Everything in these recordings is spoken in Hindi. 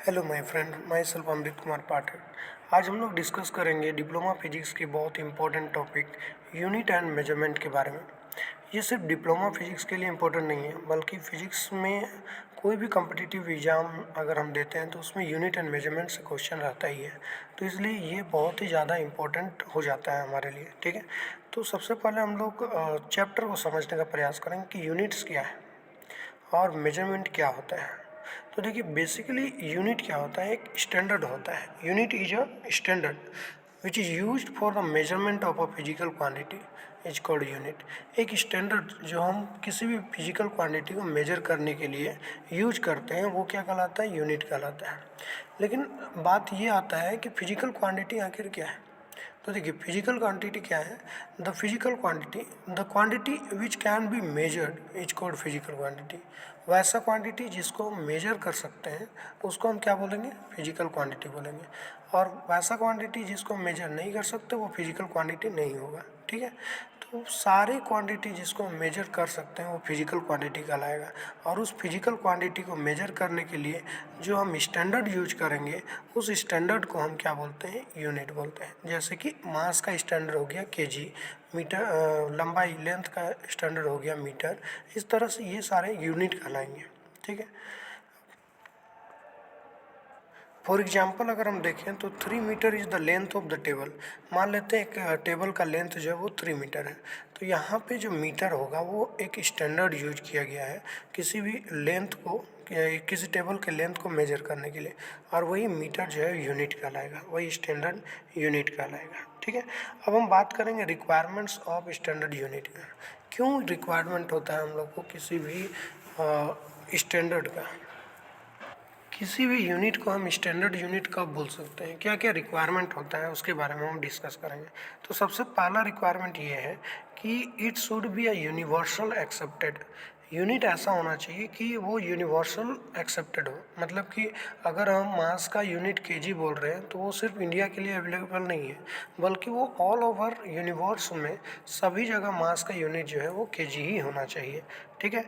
Hello my friend, myself Amrit Kumar Pathak. आज हम लोग डिस्कस करेंगे डिप्लोमा फिजिक्स के बहुत important topic unit and measurement के बारे में। ये सिर्फ डिप्लोमा फिजिक्स के लिए इम्पोर्टेंट नहीं है, बल्कि फिजिक्स में कोई भी कॉम्पिटिटिव एग्ज़ाम अगर हम देते हैं तो उसमें यूनिट एंड मेजरमेंट से क्वेश्चन रहता ही है। तो इसलिए ये बहुत ही ज़्यादा इम्पोर्टेंट हो जाता है हमारे लिए। ठीक है, तो सबसे पहले हम लोग चैप्टर को समझने का प्रयास करेंगे कि यूनिट्स क्या है और मेजरमेंट क्या होता है। तो देखिए, बेसिकली यूनिट क्या होता है, एक स्टैंडर्ड होता है। Unit is a standard which is used for the measurement of a physical quantity is called unit. एक स्टैंडर्ड जो हम किसी भी फिजिकल क्वांटिटी को मेजर करने के लिए यूज करते हैं वो क्या कहलाता है, यूनिट कहलाता है। लेकिन बात ये आता है कि फिजिकल क्वांटिटी आखिर क्या है। तो देखिए, फिजिकल क्वांटिटी क्या है, the physical quantity, the quantity which can be measured is called physical quantity. वैसा क्वांटिटी जिसको हम मेजर कर सकते हैं उसको हम क्या बोलेंगे, फिजिकल क्वांटिटी बोलेंगे। और वैसा क्वांटिटी जिसको हम मेजर नहीं कर सकते वो फिजिकल क्वांटिटी नहीं होगा। ठीक है, तो सारे क्वांटिटी जिसको हम मेजर कर सकते हैं वो फिजिकल क्वांटिटी कहलाएगा। और उस फिजिकल क्वांटिटी को मेजर करने के लिए जो हम स्टैंडर्ड यूज करेंगे उस स्टैंडर्ड को हम क्या बोलते हैं, यूनिट बोलते हैं। जैसे कि मास का स्टैंडर्ड हो गया केजी, मीटर लंबाई लेंथ का स्टैंडर्ड हो गया मीटर। इस तरह से ये सारे यूनिट कहलाएंगे। ठीक है, फॉर एग्जाम्पल अगर हम देखें तो 3 metre is the length of the table. मान लेते हैं एक टेबल का लेंथ जो है वो 3 मीटर है। तो यहाँ पे जो मीटर होगा वो एक स्टैंडर्ड यूज किया गया है किसी भी लेंथ को, किसी टेबल के लेंथ को मेजर करने के लिए। और वही मीटर जो है यूनिट कहलाएगा, वही स्टैंडर्ड यूनिट कहलाएगा। ठीक है, अब हम बात करेंगे रिक्वायरमेंट्स ऑफ स्टैंडर्ड यूनिट का। क्यों रिक्वायरमेंट होता है हम लोग को किसी भी स्टैंडर्ड का। किसी भी यूनिट को हम स्टैंडर्ड यूनिट कब बोल सकते हैं, क्या क्या रिक्वायरमेंट होता है उसके बारे में हम डिस्कस करेंगे। तो सबसे पहला रिक्वायरमेंट ये है कि it should be a universal accepted. Unit ऐसा होना चाहिए कि वो यूनिवर्सल एक्सेप्टेड हो। मतलब कि अगर हम मास का यूनिट केजी बोल रहे हैं तो वो सिर्फ इंडिया के लिए अवेलेबल नहीं है, बल्कि वो ऑल ओवर यूनिवर्स में सभी जगह मास का यूनिट जो है वो केजी ही होना चाहिए। ठीक है,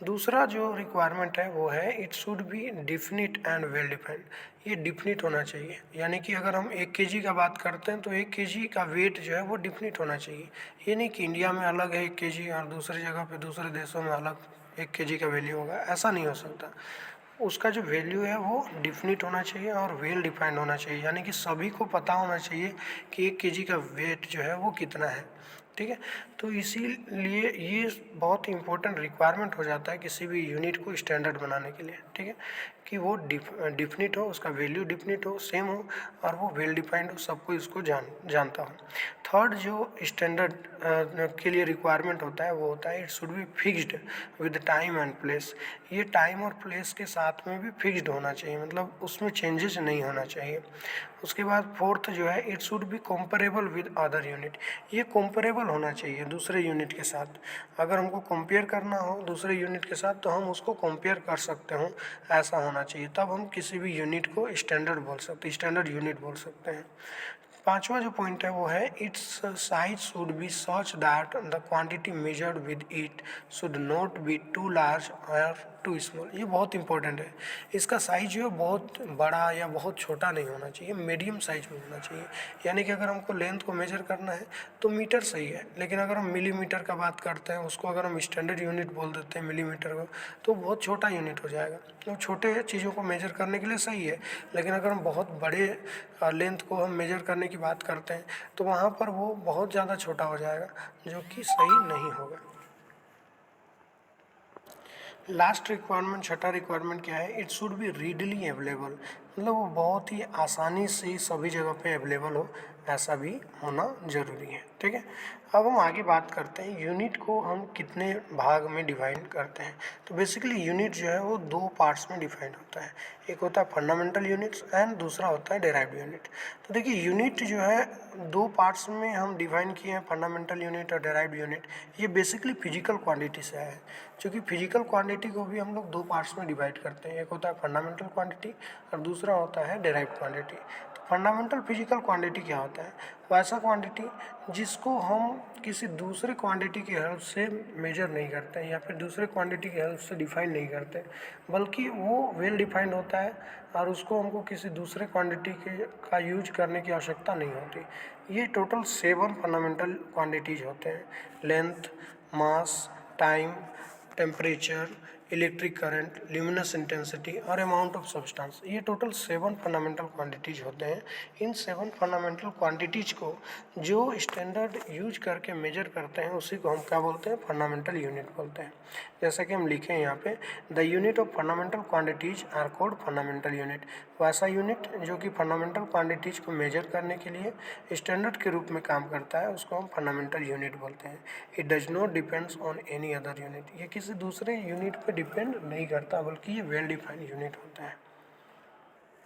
दूसरा जो रिक्वायरमेंट है वो है it should be definite and well defined. ये डिफिनिट होना चाहिए, यानी कि अगर हम 1 केजी का बात करते हैं तो 1 केजी का वेट जो है वो डिफिनिट होना चाहिए। ये नहीं कि इंडिया में अलग है 1 केजी और दूसरी जगह पे दूसरे देशों में अलग 1 केजी का वैल्यू होगा, ऐसा नहीं हो सकता। उसका जो वैल्यू है वो डिफिनिट होना चाहिए और वेल डिफाइंड होना चाहिए, यानी कि सभी को पता होना चाहिए कि 1 केजी का वेट जो है वो कितना है। ठीक है, तो इसीलिए ये बहुत इंपॉर्टेंट रिक्वायरमेंट हो जाता है किसी भी यूनिट को स्टैंडर्ड बनाने के लिए। ठीक है, कि वो डिफिनिट हो, उसका वैल्यू डिफिनिट हो, सेम हो और वो वेल डिफाइंड हो, सबको इसको जानता हो। थर्ड जो स्टैंडर्ड के लिए रिक्वायरमेंट होता है वो होता है it should be fixed with time and place. ये टाइम और प्लेस के साथ में भी फिक्स्ड होना चाहिए, मतलब उसमें चेंजेस नहीं होना चाहिए। उसके बाद फोर्थ जो है it should be comparable with other unit. ये कंपेरेबल होना चाहिए दूसरे यूनिट के साथ। अगर हमको कंपेयर करना हो दूसरे यूनिट के साथ तो हम उसको कंपेयर कर सकते हो, ऐसा होना चाहिए। तब हम किसी भी यूनिट को स्टैंडर्ड बोल सकते हैं, स्टैंडर्ड यूनिट बोल सकते हैं। पांचवा जो पॉइंट है वो है its size should be such that the quantity measured with it should not be too large और टू स्मॉल। ये बहुत इंपॉर्टेंट है। इसका साइज जो है बहुत बड़ा या बहुत छोटा नहीं होना चाहिए, मीडियम साइज में होना चाहिए। यानी कि अगर हमको लेंथ को मेजर करना है तो मीटर सही है, लेकिन अगर हम मिलीमीटर का बात करते हैं उसको अगर हम स्टैंडर्ड यूनिट बोल देते हैं मिलीमीटर को, तो बहुत छोटा यूनिट हो जाएगा। तो छोटे चीज़ों को मेजर करने के लिए सही है, लेकिन अगर हम बहुत बड़े लेंथ को हम मेजर करने की बात करते हैं तो वहाँ पर वो बहुत ज़्यादा छोटा हो जाएगा, जो कि सही नहीं होगा। लास्ट रिक्वायरमेंट, छठा रिक्वायरमेंट क्या है, it should be readily available. मतलब वो बहुत ही आसानी से सभी जगह पे अवेलेबल हो, ऐसा भी होना ज़रूरी है। ठीक है, अब हम आगे बात करते हैं यूनिट को हम कितने भाग में डिवाइड करते हैं। तो बेसिकली यूनिट जो है वो दो पार्ट्स में डिवाइड होता है, एक होता है फंडामेंटल यूनिट्स एंड दूसरा होता है डेराइव्ड यूनिट। तो देखिए, यूनिट जो है दो पार्ट्स में हम डिवाइड किए हैं, फंडामेंटल यूनिट और डेराइव्ड यूनिट। ये बेसिकली फिजिकल क्वांटिटी से है, क्योंकि फिजिकल क्वांटिटी को भी हम लोग दो पार्ट्स में डिवाइड करते हैं, एक होता है फंडामेंटल क्वांटिटी और दूसरा दूसरा होता है डेराइव्ड क्वांटिटी। तो फंडामेंटल फिजिकल क्वांटिटी क्या होता है? वैसा क्वांटिटी जिसको हम किसी दूसरे क्वांटिटी की हेल्प से मेजर नहीं करते हैं या फिर दूसरे क्वांटिटी की हेल्प से डिफाइन नहीं करते, बल्कि वो वेल डिफाइंड होता है और उसको हमको किसी दूसरे क्वांटिटी के का यूज करने की आवश्यकता नहीं होती। ये टोटल 7 फंडामेंटल क्वांटिटीज होते हैं: length, mass, time, temperature, electric current, luminous intensity और अमाउंट ऑफ सब्सटेंस। ये टोटल 7 फंडामेंटल क्वांटिटीज होते हैं। इन 7 फंडामेंटल क्वांटिटीज को जो स्टैंडर्ड यूज करके मेजर करते हैं उसी को हम क्या बोलते हैं? फंडामेंटल यूनिट बोलते हैं। जैसा कि हम लिखे हैं यहाँ पे, the unit of fundamental quantities are called fundamental unit. वैसा यूनिट जो कि फंडामेंटल क्वांटिटीज को मेजर करने के लिए स्टैंडर्ड के रूप में काम करता है उसको हम फंडामेंटल यूनिट बोलते हैं। It does not depends on any other unit. ये किसी दूसरे यूनिट पे डिपेंड नहीं करता, बल्कि ये वेल डिफाइंड यूनिट होता है।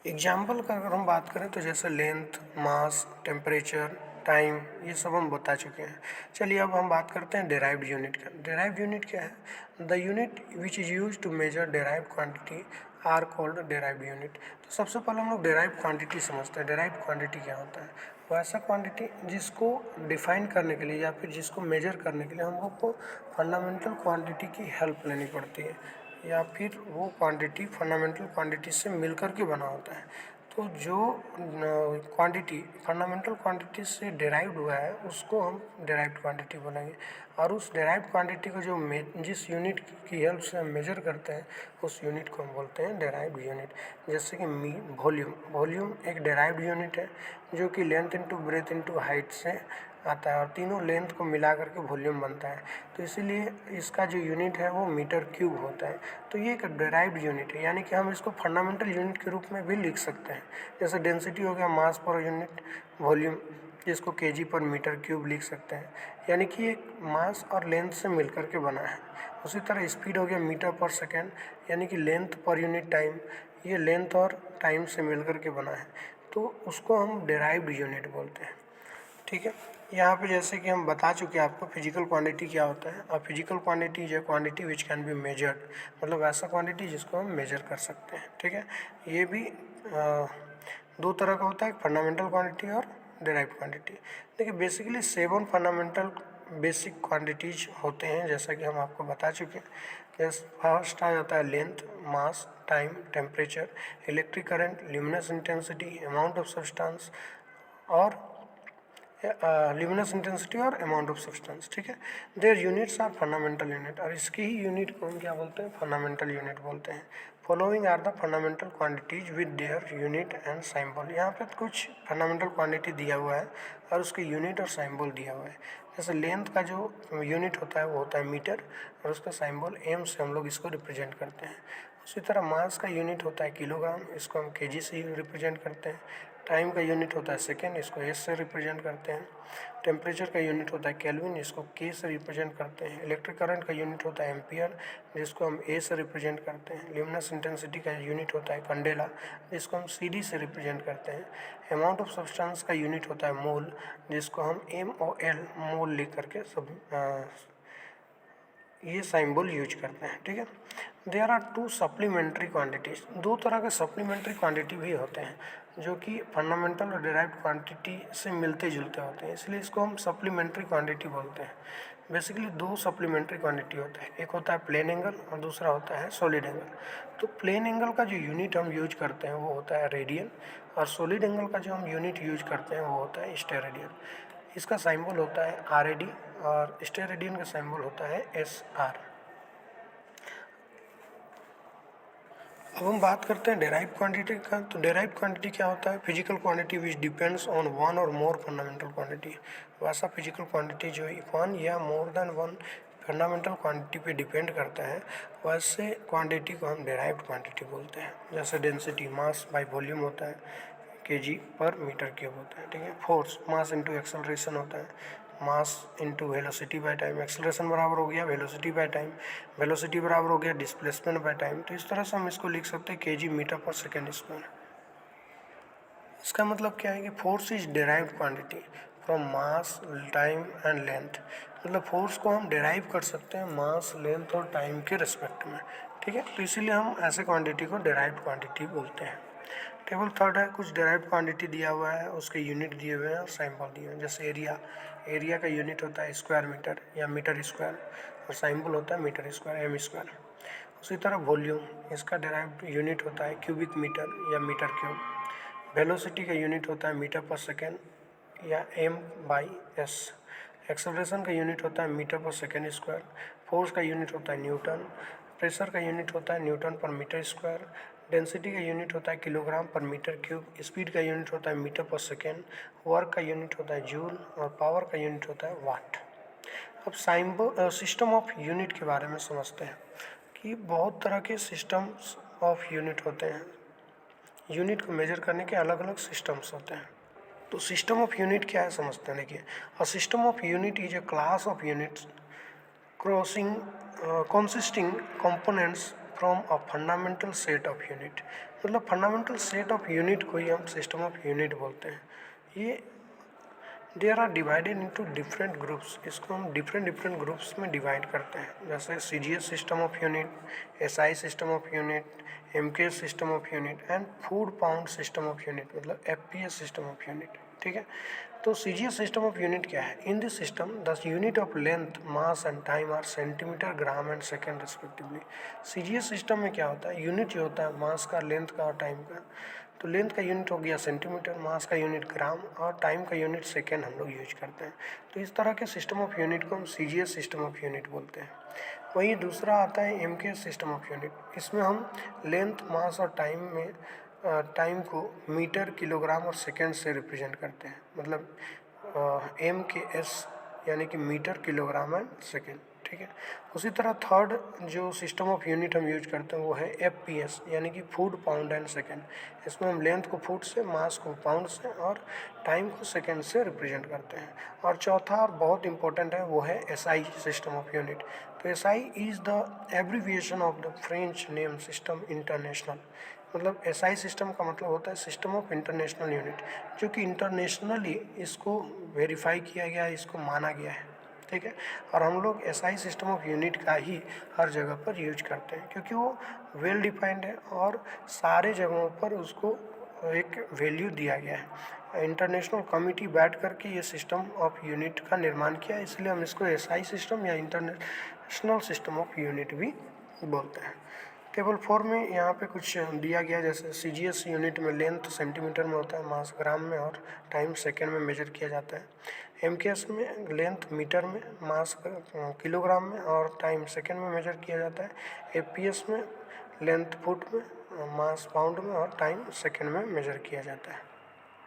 एग्जाम्पल का अगर हम बात करें तो जैसे लेंथ, मास, टेम्परेचर, टाइम, ये सब हम बता चुके हैं। चलिए अब हम बात करते हैं डेराइव्ड यूनिट का। डेराइव्ड यूनिट क्या है? The unit which is use to measure derived quantity are called derived unit. तो सबसे पहले हम लोग डेराइव्ड क्वांटिटी समझते हैं। डेराइव्ड क्वांटिटी क्या होता है? वो ऐसा क्वांटिटी जिसको डिफाइन करने के लिए या फिर जिसको मेजर करने के लिए हम लोग को फंडामेंटल क्वांटिटी की हेल्प लेनी पड़ती है, या फिर वो क्वांटिटी फंडामेंटल क्वांटिटी से मिलकर के बना होता है। तो जो क्वांटिटी फंडामेंटल क्वांटिटी से डिराइव्ड हुआ है उसको हम डिराइव्ड क्वांटिटी बोलेंगे। और उस डिराइव्ड क्वांटिटी को जो जिस यूनिट की हेल्प से हम मेजर करते हैं उस यूनिट को हम बोलते हैं डिराइव्ड यूनिट। जैसे कि वॉल्यूम। वॉल्यूम एक डिराइव्ड यूनिट है जो कि length into breadth into height से आता है और तीनों लेंथ को मिला करके वॉल्यूम बनता है। तो इसीलिए इसका जो यूनिट है वो मीटर क्यूब होता है। तो ये एक डिराइव्ड यूनिट है, यानी कि हम इसको फंडामेंटल यूनिट के रूप में भी लिख सकते हैं। जैसे डेंसिटी हो गया मास पर यूनिट वॉल्यूम, जिसको केजी पर मीटर क्यूब लिख सकते हैं, यानी कि एक मास और लेंथ से मिलकर के बना है। उसी तरह स्पीड हो गया मीटर पर सेकेंड, यानी कि लेंथ पर यूनिट टाइम, ये लेंथ और टाइम से मिलकर के बना है, तो उसको हम डिराइव्ड यूनिट बोलते हैं। ठीक है, यहाँ पे जैसे कि हम बता चुके हैं आपको फिजिकल क्वांटिटी क्या होता है। और physical quantity is a quantity which can be measured, मतलब ऐसा क्वांटिटी जिसको हम मेजर कर सकते हैं। ठीक है, ये भी दो तरह का होता है, फंडामेंटल क्वांटिटी और डिराइव्ड क्वांटिटी। देखिए बेसिकली 7 फंडामेंटल बेसिक क्वांटिटीज होते हैं, जैसा कि हम आपको बता चुके हैं। जैसे फर्स्ट आ जाता है length, mass, time, temperature, electric current, luminous intensity, amount of substance और ल्यूमिनस इंटेंसिटी और अमाउंट ऑफ सब्सटेंस। ठीक है, their units are fundamental unit, और इसकी ही यूनिट को हम क्या बोलते हैं? फंडामेंटल यूनिट बोलते हैं। Following are the fundamental quantities with their unit and symbol. यहाँ पे कुछ फंडामेंटल क्वांटिटी दिया हुआ है और उसके यूनिट और साइंबल दिया हुआ है। जैसे लेंथ का जो यूनिट होता है वो होता है मीटर और उसका साइंबल एम से हम लोग इसको रिप्रेजेंट करते हैं। उसी तरह मास का यूनिट होता है किलोग्राम, इसको हम केजी से ही रिप्रेजेंट करते हैं। टाइम का यूनिट होता है सेकेंड, इसको एस से रिप्रेजेंट करते हैं। टेम्परेचर का यूनिट होता है केल्विन, इसको के से रिप्रेजेंट करते हैं। इलेक्ट्रिक करंट का यूनिट होता है एम्पियर, जिसको हम ए से रिप्रेजेंट करते हैं। ल्यूमिनस इंटेंसिटी का यूनिट होता है कैंडेला, जिसको हम सी डी से रिप्रेजेंट करते हैं। अमाउंट ऑफ सब्सटेंस का यूनिट होता है मोल, जिसको हम एम ओ एल मोल लिख करके सब ये सिंबल यूज करते हैं। ठीक है, there are two supplementary quantities. दो तरह के सप्लीमेंट्री क्वांटिटी भी होते हैं जो कि फंडामेंटल और डिराइव्ड क्वांटिटी से मिलते जुलते होते हैं, इसलिए इसको हम सप्लीमेंट्री क्वांटिटी बोलते हैं। बेसिकली दो सप्लीमेंट्री क्वांटिटी होता है, एक होता है प्लेन एंगल और दूसरा होता है सॉलिड एंगल। तो प्लेन एंगल का जो यूनिट हम यूज करते हैं वो होता है रेडियन, और सॉलिड एंगल का जो हम यूनिट यूज करते हैं वो होता है स्टेरेडियन। इसका सिंबल होता है RAD और स्टेरेडियन का सिंबल होता है SR। अब हम बात करते हैं डेराइव्ड क्वांटिटी का। तो डेराइव्ड क्वांटिटी क्या होता है? Physical quantity which depends on one और मोर फंडामेंटल क्वांटिटी। वैसा फिजिकल क्वांटिटी जो वन या more than one fundamental quantity पे डिपेंड करता है, वैसे क्वांटिटी को हम डेराइव्ड क्वांटिटी बोलते हैं। जैसे डेंसिटी मास बाय वॉल्यूम होता है, केजी पर मीटर क्यूब होता है। ठीक है, फोर्स मास इंटू एक्सेलरेशन होता है, mass into velocity by time. Acceleration बराबर हो गया वेलोसिटी बाय टाइम, वेलोसिटी बराबर हो गया डिस्प्लेसमेंट बाय टाइम। तो इस तरह से हम इसको लिख सकते हैं केजी मीटर पर सेकेंड स्क्वायर। इसका मतलब क्या है कि force is derived quantity from mass, time and length. मतलब फोर्स को हम डेराइव कर सकते हैं मास, लेंथ और टाइम के रिस्पेक्ट में। ठीक है, तो इसीलिए हम ऐसे क्वांटिटी को डेराइव्ड क्वांटिटी बोलते हैं। टेबल थर्ड है, कुछ डेराइव्ड क्वांटिटी दिया हुआ है, उसके यूनिट दिए हुए हैं और सैम्पल दिए हुए हैं। जैसे एरिया का यूनिट होता है स्क्वायर मीटर या मीटर स्क्वायर और सैम्पल होता है मीटर स्क्वायर एम स्क्वायर। उसी तरह वॉल्यूम, इसका डेराइव्ड यूनिट होता है क्यूबिक मीटर या मीटर क्यूब। वेलोसिटी का यूनिट होता है मीटर पर सेकेंड या m/s। एक्सेलरेशन का यूनिट होता है मीटर पर सेकेंड स्क्वायर। फोर्स का यूनिट होता है न्यूटन। प्रेशर का यूनिट होता है न्यूटन पर मीटर स्क्वायर। डेंसिटी का यूनिट होता है किलोग्राम पर मीटर क्यूब। स्पीड का यूनिट होता है मीटर पर सेकेंड। वर्क का यूनिट होता है जूल और पावर का यूनिट होता है वाट। अब सिस्टम ऑफ यूनिट के बारे में समझते हैं कि बहुत तरह के सिस्टम्स ऑफ यूनिट होते हैं। यूनिट को मेजर करने के अलग अलग सिस्टम्स होते हैं। तो सिस्टम ऑफ यूनिट क्या है समझते हैं। देखिए, a system of unit is a class of units crossing consisting components from a fundamental set of unit। मतलब फंडामेंटल सेट ऑफ यूनिट को ही हम सिस्टम ऑफ यूनिट बोलते हैं। ये there are divided into different groups, इसको हम डिफरेंट ग्रुप्स में डिवाइड करते हैं। जैसे CGS system of unit, SI system of unit, MKS system of unit and foot pound system of unit, मतलब एफपीएस सिस्टम ऑफ यूनिट। ठीक है, तो सीजीएस सिस्टम ऑफ यूनिट क्या है। In this system the unit of length, mass and time R centimetre, gram and second respectively. CGS system में क्या होता है, यूनिट जो होता है मास का, लेंथ का और टाइम का। तो लेंथ का यूनिट हो गया सेंटीमीटर, मास का यूनिट ग्राम और टाइम का यूनिट सेकेंड हम लोग यूज करते हैं। तो इस तरह के सिस्टम ऑफ यूनिट को हम सीजीएस सिस्टम ऑफ यूनिट बोलते हैं। वहीं दूसरा आता है एमकेएस सिस्टम ऑफ यूनिट। इसमें हम लेंथ, मास और टाइम को मीटर, किलोग्राम और सेकेंड से रिप्रेजेंट करते हैं। मतलब एमकेएस यानी कि मीटर, किलोग्राम एंड सेकेंड। ठीक है, उसी तरह थर्ड जो सिस्टम ऑफ यूनिट हम यूज करते हैं वो है एफपीएस यानी कि फूड, पाउंड एंड सेकेंड। इसमें हम लेंथ को फुट से, मास को पाउंड से और टाइम को सेकेंड से रिप्रेजेंट करते हैं। और चौथा और बहुत इंपॉर्टेंट है वो है एसआई सिस्टम ऑफ यूनिट। तो SI is the abbreviation of the French name system international. मतलब एसआई सिस्टम का मतलब होता है सिस्टम ऑफ इंटरनेशनल यूनिट, जो कि इंटरनेशनली इसको वेरीफाई किया गया है, इसको माना गया है। ठीक है, और हम लोग एसआई सिस्टम ऑफ यूनिट का ही हर जगह पर यूज करते हैं क्योंकि वो वेल डिफाइंड है और सारे जगहों पर उसको एक वैल्यू दिया गया है। इंटरनेशनल कमिटी बैठ करके ये सिस्टम ऑफ यूनिट का निर्माण किया है, इसलिए हम इसको एसआई सिस्टम या इंटरनेशनल सिस्टम ऑफ यूनिट भी बोलते हैं। टेबल 4 में यहाँ पे कुछ दिया गया, जैसे सीजीएस यूनिट में लेंथ सेंटीमीटर में होता है, मास ग्राम में और टाइम सेकेंड में मेजर किया जाता है। एमकेएस में लेंथ मीटर में, मास किलोग्राम में और टाइम सेकेंड में मेजर किया जाता है। एफपीएस में लेंथ फुट में, मास पाउंड में और टाइम सेकेंड में मेजर किया जाता है।